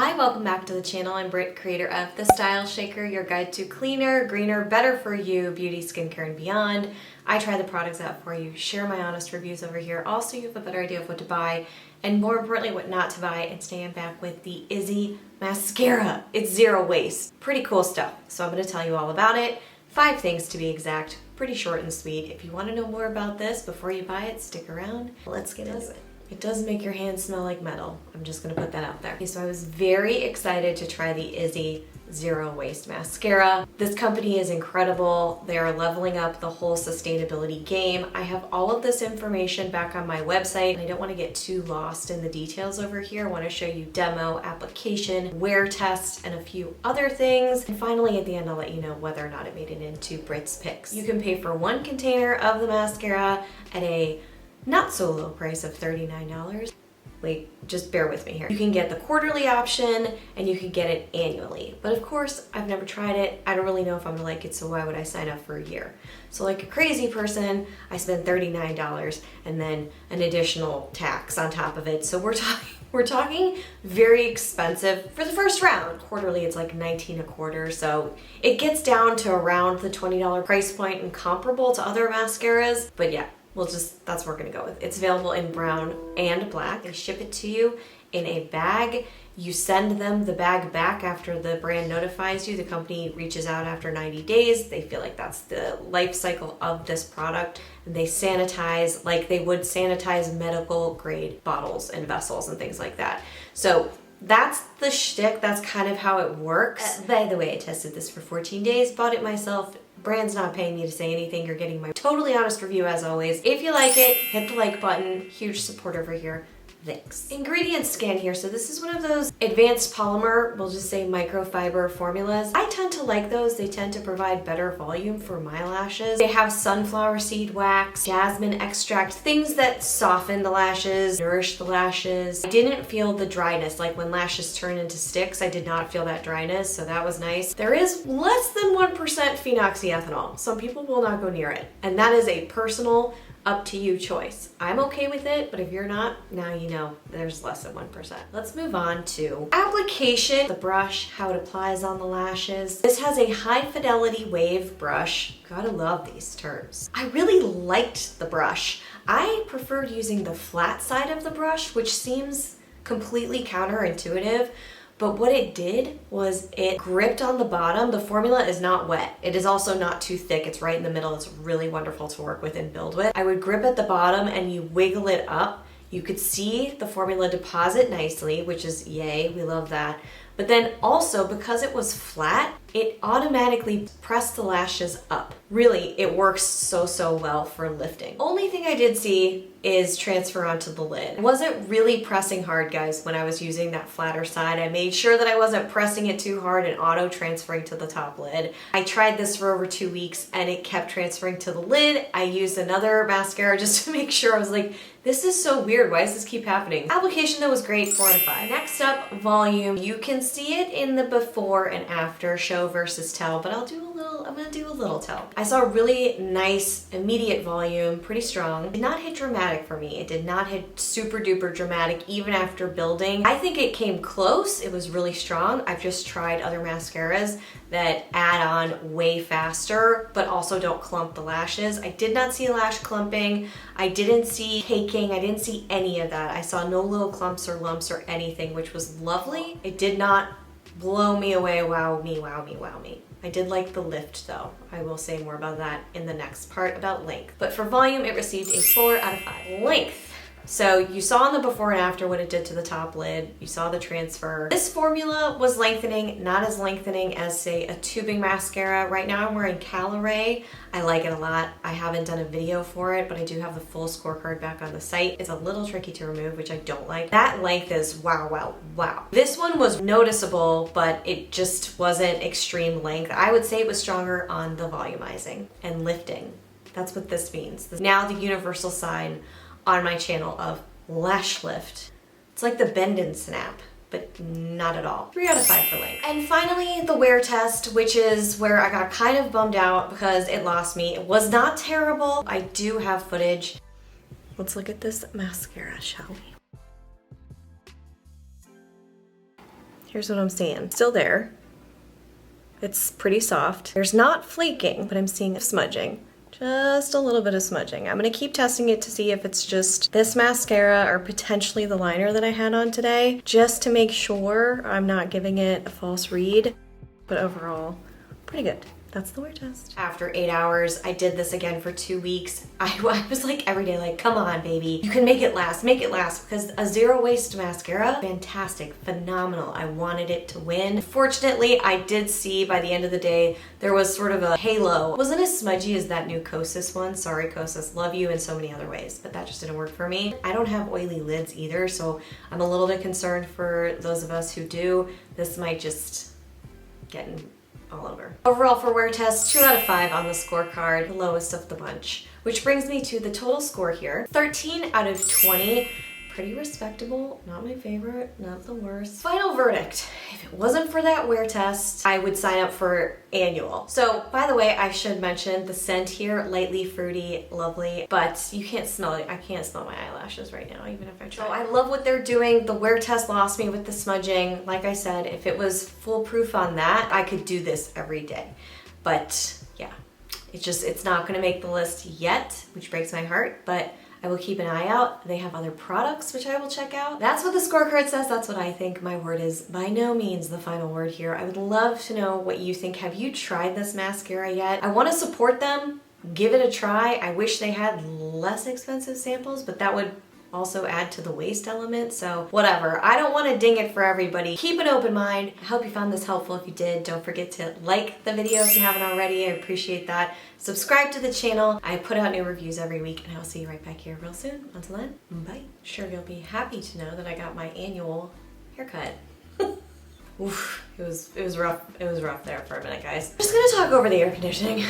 Hi, welcome back to the channel. I'm Britt, creator of The Style Shaker, your guide to cleaner, greener, better for you beauty, skincare, and beyond. I try the products out for you, share my honest reviews over here. Also, you have a better idea of what to buy and more importantly, what not to buy. And today I'm back with the Izzy Mascara. It's zero waste. Pretty cool stuff. So I'm going to tell you all about it. 5 things to be exact. Pretty short and sweet. If you want to know more about this before you buy it, stick around. Let's get into it. It does make your hands smell like metal. I'm just gonna put that out there. Okay, so I was very excited to try the Izzy Zero Waste Mascara. This company is incredible. They are leveling up the whole sustainability game. I have all of this information back on my website, and I don't want to get too lost in the details over here. I want to show you demo, application, wear test, and a few other things. And finally, at the end, I'll let you know whether or not it made it into Britt's picks. You can pay for 1 container of the mascara at a not so low price of $39. Wait, just bear with me here. You can get the quarterly option and you can get it annually. But of course, I've never tried it. I don't really know if I'm gonna like it, so why would I sign up for a year? So like a crazy person, I spent $39 and then an additional tax on top of it. So we're talking very expensive for the first round. Quarterly, it's like $19 a quarter. So it gets down to around the $20 price point and comparable to other mascaras. But yeah, that's what we're gonna go with. It's available in brown and black. They ship it to you in a bag. You send them the bag back after the brand notifies you. The company reaches out after 90 days. They feel like that's the life cycle of this product. And they sanitize like they would sanitize medical grade bottles and vessels and things like that. So that's the shtick. That's kind of how it works. By the way, I tested this for 14 days, bought it myself. Brand's not paying me to say anything. You're getting my totally honest review as always. If you like it, hit the like button. Huge support over here. Thanks. Ingredients scan here. So this is one of those advanced polymer, we'll just say microfiber formulas. I tend to like those. They tend to provide better volume for my lashes. They have sunflower seed wax, jasmine extract, things that soften the lashes, nourish the lashes. I didn't feel the dryness. Like when lashes turn into sticks, I did not feel that dryness, so that was nice. There is less than 1% phenoxyethanol. Some people will not go near it. And that is a personal up to you choice. I'm okay with it, but if you're not, now you know there's less than 1%. Let's move on to application. The brush, how it applies on the lashes. This has a high fidelity wave brush. Gotta love these terms. I really liked the brush. I preferred using the flat side of the brush, which seems completely counterintuitive. But what it did was it gripped on the bottom. The formula is not wet. It is also not too thick. It's right in the middle. It's really wonderful to work with and build with. I would grip at the bottom and you wiggle it up. You could see the formula deposit nicely, which is yay, we love that. But then also, because it was flat, it automatically pressed the lashes up. Really, it works so well for lifting. Only thing I did see is transfer onto the lid. I wasn't really pressing hard, guys, when I was using that flatter side. I made sure that I wasn't pressing it too hard and auto transferring to the top lid. I tried this for over 2 weeks and it kept transferring to the lid. I used another mascara just to make sure. I was like, this is so weird. Why does this keep happening? Application though was great, 4 out of 5. Next up, volume. You can see it in the before and after, show versus tell, but I'm gonna do a little tell. I saw a really nice immediate volume, pretty strong. It did not hit dramatic for me. It did not hit super duper dramatic even after building. I think it came close. It was really strong. I've just tried other mascaras that add on way faster, but also don't clump the lashes. I did not see lash clumping. I didn't see caking. I didn't see any of that. I saw no little clumps or lumps or anything, which was lovely. It did not blow me away, wow me. I did like the lift though. I will say more about that in the next part about length. But for volume, it received a 4 out of 5. Length. So you saw in the before and after what it did to the top lid. You saw the transfer. This formula was lengthening, not as lengthening as say a tubing mascara. Right now I'm wearing Caloray. I like it a lot. I haven't done a video for it, but I do have the full scorecard back on the site. It's a little tricky to remove, which I don't like. That length is wow. This one was noticeable, but it just wasn't extreme length. I would say it was stronger on the volumizing and lifting. That's what this means. Now the universal sign on my channel of lash lift. It's like the bend and snap, but not at all. 3 out of 5 for length. And finally, the wear test, which is where I got kind of bummed out because it lost me. It was not terrible. I do have footage. Let's look at this mascara, shall we? Here's what I'm seeing. Still there. It's pretty soft. There's not flaking, but I'm seeing smudging. Just a little bit of smudging. I'm gonna keep testing it to see if it's just this mascara or potentially the liner that I had on today, just to make sure I'm not giving it a false read. But overall, pretty good. That's the wear test. After 8 hours, I did this again for 2 weeks. I was like every day, like, come on, baby. You can make it last, because a zero waste mascara, fantastic, phenomenal. I wanted it to win. Fortunately, I did see by the end of the day, there was sort of a halo. It wasn't as smudgy as that new Kosas one. Sorry, Kosas, love you in so many other ways, but that just didn't work for me. I don't have oily lids either, so I'm a little bit concerned for those of us who do. This might just get in all over. Overall for wear test, 2 out of 5 on the scorecard, the lowest of the bunch. Which brings me to the total score here. 13 out of 20. Pretty respectable, not my favorite, not the worst. Final verdict. If it wasn't for that wear test, I would sign up for annual. So, by the way, I should mention the scent here, lightly fruity, lovely, but you can't smell it. I can't smell my eyelashes right now, even if I try. So I love what they're doing. The wear test lost me with the smudging. Like I said, if it was foolproof on that, I could do this every day. But yeah, it's not gonna make the list yet, which breaks my heart, but I will keep an eye out. They have other products which I will check out. That's what the scorecard says. That's what I think. My word is by no means the final word here. I would love to know what you think. Have you tried this mascara yet? I want to support them. Give it a try. I wish they had less expensive samples, but that would also add to the waste element, so whatever. I don't want to ding it for everybody. Keep an open mind. I hope you found this helpful. If you did, don't forget to like the video if you haven't already. I appreciate that. Subscribe to the channel. I put out new reviews every week, and I'll see you right back here real soon. Until then, bye. Sure, you'll be happy to know that I got my annual haircut. Oof, it was rough. It was rough there for a minute, guys. I'm just gonna talk over the air conditioning.